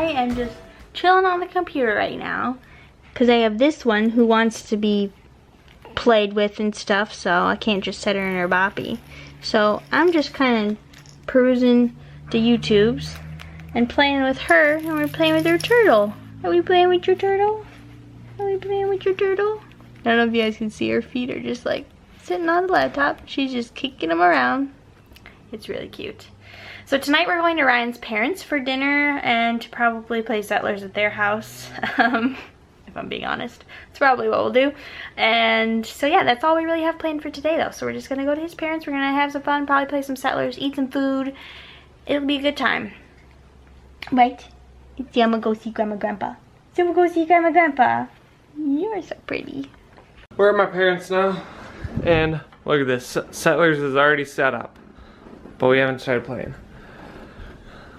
am just chilling on the computer right now because I have this one who wants to be played with and stuff, so I can't just set her in her boppy. So I'm just kind of perusing the YouTubes and playing with her, and we're playing with her turtle. Are we playing with your turtle? Are we playing with your turtle? I don't know if you guys can see her feet are just like sitting on the laptop. She's just kicking them around. It's really cute. So tonight we're going to Ryan's parents for dinner and to probably play Settlers at their house. If I'm being honest, that's probably what we'll do. And so yeah, that's all we really have planned for today though. So we're just gonna go to his parents, we're gonna have some fun, probably play some Settlers, eat some food. It'll be a good time. Right? It's I'm gonna go see Grandma Grandpa. So we'll go see Grandma Grandpa. You're so pretty. We're at my parents now, and look at this. Settlers is already set up, but we haven't started playing.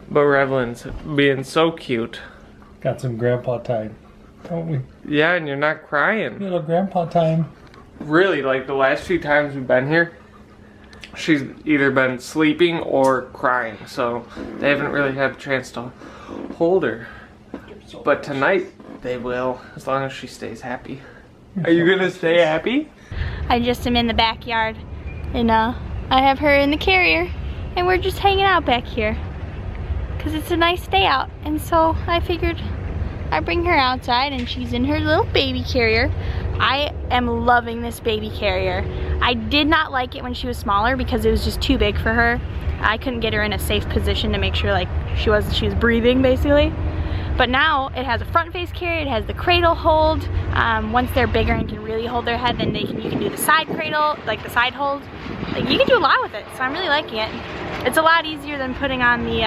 But Revlin's being so cute. Got some grandpa time, don't we? Yeah, and you're not crying. Little grandpa time. Really, like the last few times we've been here, she's either been sleeping or crying, so they haven't really had a chance to hold her. But tonight they will, as long as she stays happy. Are you gonna stay happy? I just am in the backyard, and I have her in the carrier, and we're just hanging out back here because it's a nice day out. And so I figured I'd bring her outside, and she's in her little baby carrier. I am loving this baby carrier. I did not like it when she was smaller because it was just too big for her. I couldn't get her in a safe position to make sure like she was breathing basically. But now it has a front face carrier, it has the cradle hold. Once they're bigger and can really hold their head, then you can do the side cradle, like the side hold. Like you can do a lot with it, so I'm really liking it. It's a lot easier than putting on the,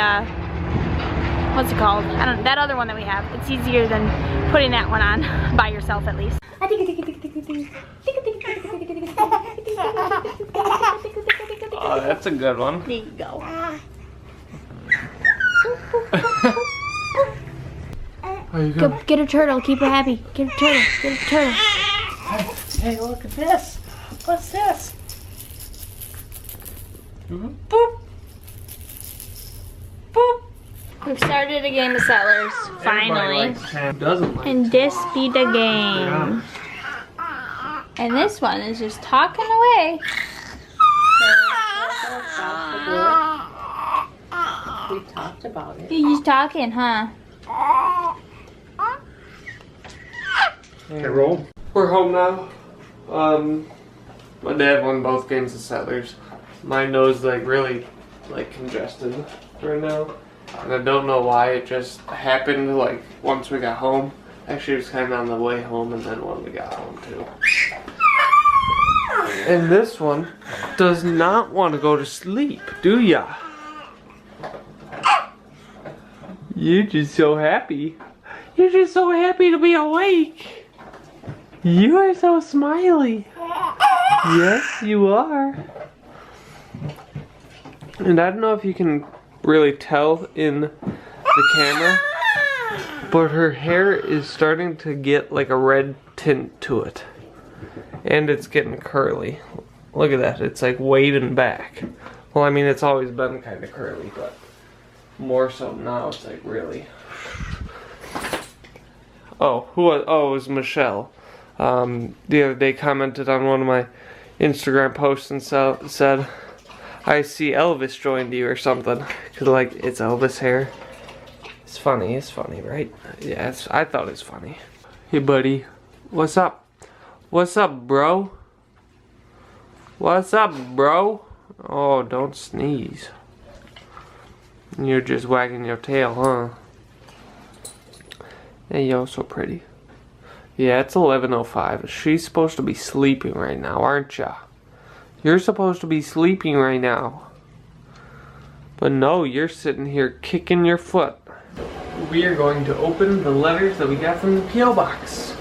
what's it called? I don't know, that other one that we have. It's easier than putting that one on by yourself at least. Oh, that's a good one. There you go. Go get a turtle, keep her happy. Get a turtle, get a turtle. Hey, look at this. What's this? Mm-hmm. Boop. Boop. We've started a game of Settlers, finally. And this be the game. And this one is just talking away. We talked about it. He's just talking, huh? Okay, roll. We're home now. My dad won both games of Settlers. My nose is like really like congested right now. And I don't know why, it just happened like once we got home. Actually it was kind of on the way home and then when we got home too. And this one does not want to go to sleep, do ya? You're just so happy. You're just so happy to be awake. You are so smiley. Yes, you are. And I don't know if you can really tell in the camera, but her hair is starting to get like a red tint to it. And it's getting curly. Look at that, it's like waving back. Well, I mean, it's always been kind of curly, but more so now it's like really. Oh, who was, oh, it was Michelle. The other day commented on one of my Instagram posts and said, I see Elvis joined you or something. Cause like, it's Elvis hair. It's funny, right? Yeah, I thought it was funny. Hey buddy, what's up? What's up, bro? What's up, bro? Oh, don't sneeze. You're just wagging your tail, huh? Hey, yo, so pretty. Yeah, it's 11:05. She's supposed to be sleeping right now, aren't ya? You're supposed to be sleeping right now. But no, you're sitting here kicking your foot. We are going to open the letters that we got from the P.O. box.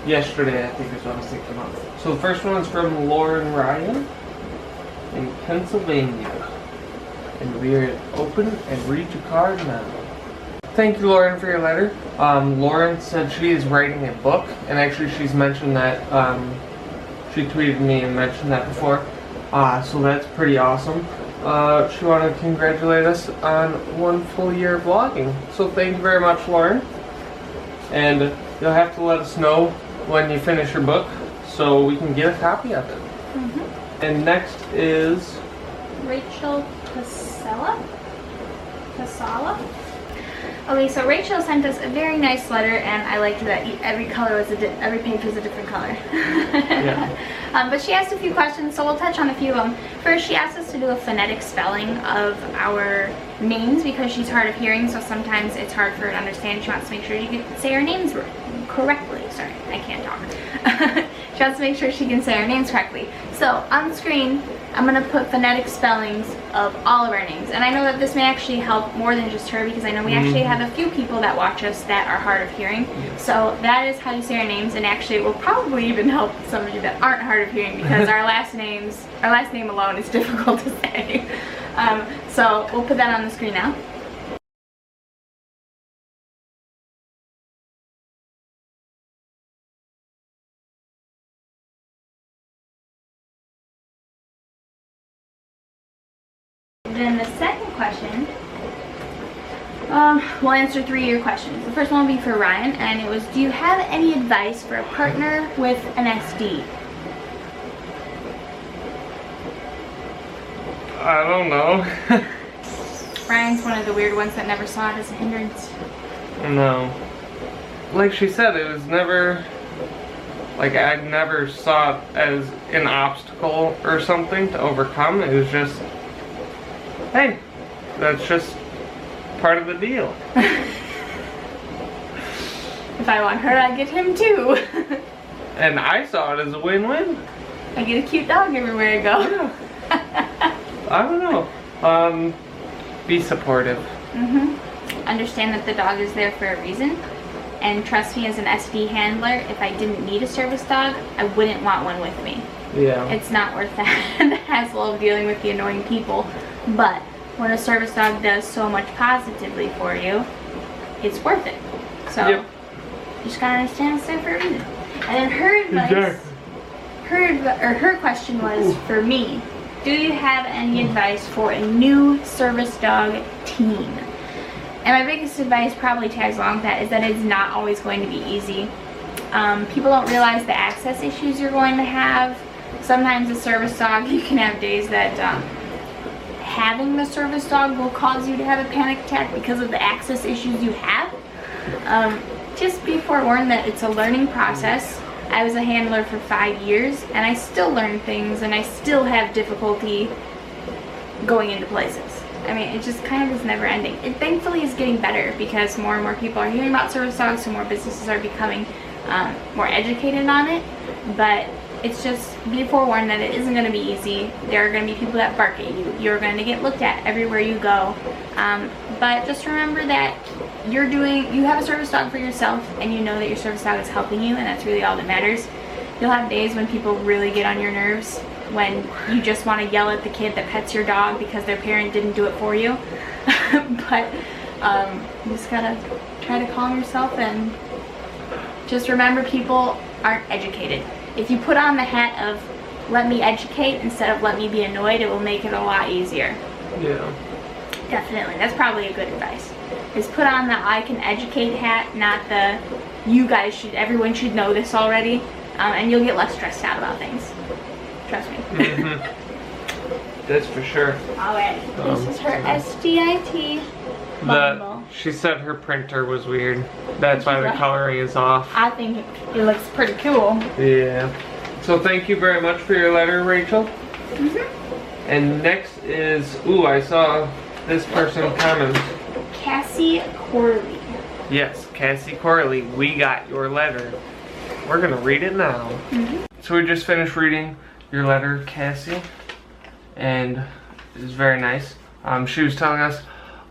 Yesterday, I think is what I was thinking about. So the first one is from Lauren Ryan in Pennsylvania. And we are open and read your card now. Thank you, Lauren, for your letter. Lauren said she is writing a book, and actually she's mentioned that, she tweeted me and mentioned that before. So that's pretty awesome. she wanted to congratulate us on 1 full year of vlogging. So thank you very much, Lauren. And you'll have to let us know when you finish your book so we can get a copy of it. And next is Rachel Casala. Okay, so Rachel sent us a very nice letter, and I liked that every page was a different color. Yeah. But she asked a few questions, so we'll touch on a few of them. First, she asked us to do a phonetic spelling of our names because she's hard of hearing, so sometimes it's hard for her to understand. She wants to make sure you can say her names correctly. Sorry, I can't talk. She wants to make sure she can say our names correctly. So on the screen, I'm going to put phonetic spellings of all of our names. And I know that this may actually help more than just her because I know we actually have a few people that watch us that are hard of hearing. So that is how you say our names, and actually it will probably even help some of you that aren't hard of hearing because our last name alone is difficult to say. So we'll put that on the screen now. Then the second question, we'll answer 3 of your questions. The first one will be for Ryan, and it was, do you have any advice for a partner with an SD? I don't know. Ryan's one of the weird ones that never saw it as a hindrance. No. Like she said, it was never, like I never saw it as an obstacle or something to overcome. It was just, hey, that's just part of the deal. If I want her, I get him too. And I saw it as a win-win. I get a cute dog everywhere I go. Yeah. I don't know. Be supportive. Understand that the dog is there for a reason. And trust me, as an SD handler, if I didn't need a service dog, I wouldn't want one with me. Yeah. It's not worth the hassle of dealing with the annoying people. But when a service dog does so much positively for you, it's worth it. So you just gotta understand it's there for a reason. And then her advice, her question was for me. Do you have any advice for a new service dog team? And my biggest advice probably tags along with that is that it's not always going to be easy. People don't realize the access issues you're going to have. Sometimes a service dog, you can have days that having the service dog will cause you to have a panic attack because of the access issues you have. Just be forewarned that it's a learning process. I was a handler for 5 years and I still learn things and I still have difficulty going into places. I mean, it just kind of is never ending. It thankfully is getting better because more and more people are hearing about service dogs, so more businesses are becoming more educated on it. But it's just, be forewarned that it isn't going to be easy. There are going to be people that bark at you. You're going to get looked at everywhere you go. But just remember that you have a service dog for yourself, and you know that your service dog is helping you, and that's really all that matters. You'll have days when people really get on your nerves, when you just want to yell at the kid that pets your dog because their parent didn't do it for you. But you just gotta try to calm yourself and just remember people aren't educated. If you put on the hat of let me educate instead of let me be annoyed, it will make it a lot easier. Yeah. Definitely. That's probably a good advice. Is put on the I can educate hat, not the everyone should know this already, and you'll get less stressed out about things. Trust me. That's for sure. Alright, this is her SDIT bundle. She said her printer was weird. That's why the coloring is off. I think it looks pretty cool. Yeah. So thank you very much for your letter, Rachel. And next is, I saw this person comment. Cassie Corley. Yes, Cassie Corley, we got your letter. We're gonna read it now. So we just finished reading your letter, Cassie, and it was very nice. She was telling us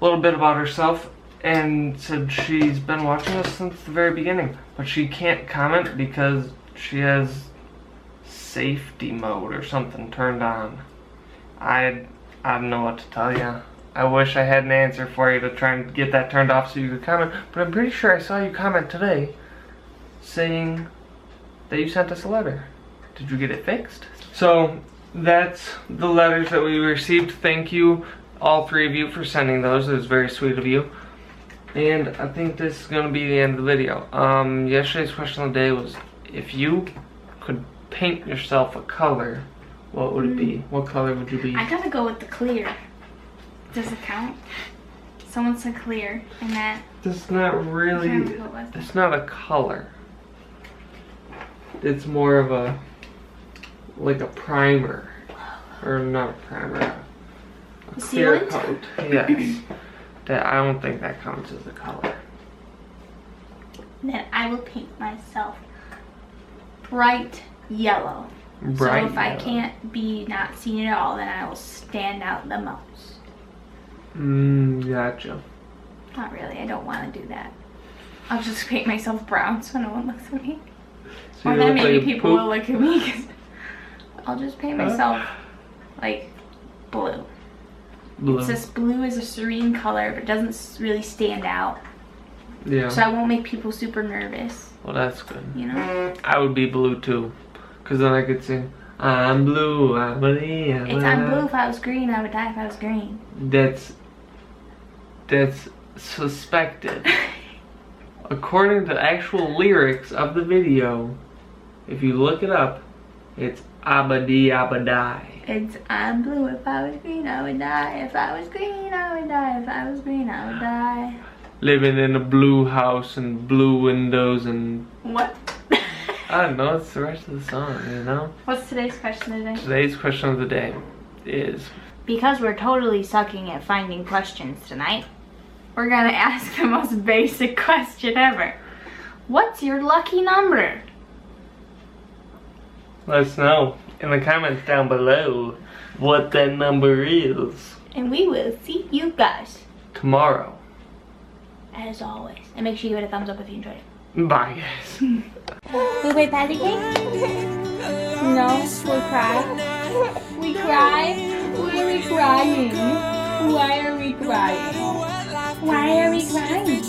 a little bit about herself and said she's been watching us since the very beginning, but she can't comment because she has safety mode or something turned on. I don't know what to tell you. I wish I had an answer for you to try and get that turned off so you could comment, but I'm pretty sure I saw you comment today saying that you sent us a letter. Did you get it fixed? So that's the letters that we received. Thank you, all three of you, for sending those. It was very sweet of you. And I think this is going to be the end of the video. Yesterday's question of the day was, if you could paint yourself a color, what would it be? What color would you be? I gotta go with the clear. Does it count? Someone said clear, and that... That's not really... It's not a color. It's more of a... like a primer. Or not a primer. A clear sealant? coat. Yes. That, I don't think that counts as a color. Then I will paint myself bright yellow. Bright so if I yellow. can't be not seen at all, then I will stand out the most. Gotcha. Not really, I don't want to do that. I'll just paint myself brown so no one looks at me. So Or you then look maybe like people poop? will look at me, 'cause I'll just paint myself like blue. Blue. It's just blue is a serene color, but it doesn't really stand out. Yeah. So I won't make people super nervous, Well, that's good. you know? I would be blue too. Because then I could sing, I'm blue, I'm blue, I'm blue. I'm blue. If I was green, I would die if I was green. That's suspected. According to the actual lyrics of the video, if you look it up, it's abadi abadai. It's I'm blue. If I was green, I would die. If I was green, I would die. If I was green, I would die. Living in a blue house and blue windows and... What? I don't know, it's the rest of the song, you know? What's today's question today? Today's question of the day is... Because we're totally sucking at finding questions tonight, we're gonna ask the most basic question ever. What's your lucky number? Let us know in the comments down below what that number is. And we will see you guys Tomorrow. as always. And make sure you give it a thumbs up if you enjoyed it. Bye, guys. We play patty cake? No, we cry. We cry? Why are we crying? Why are we crying? Why are we crying?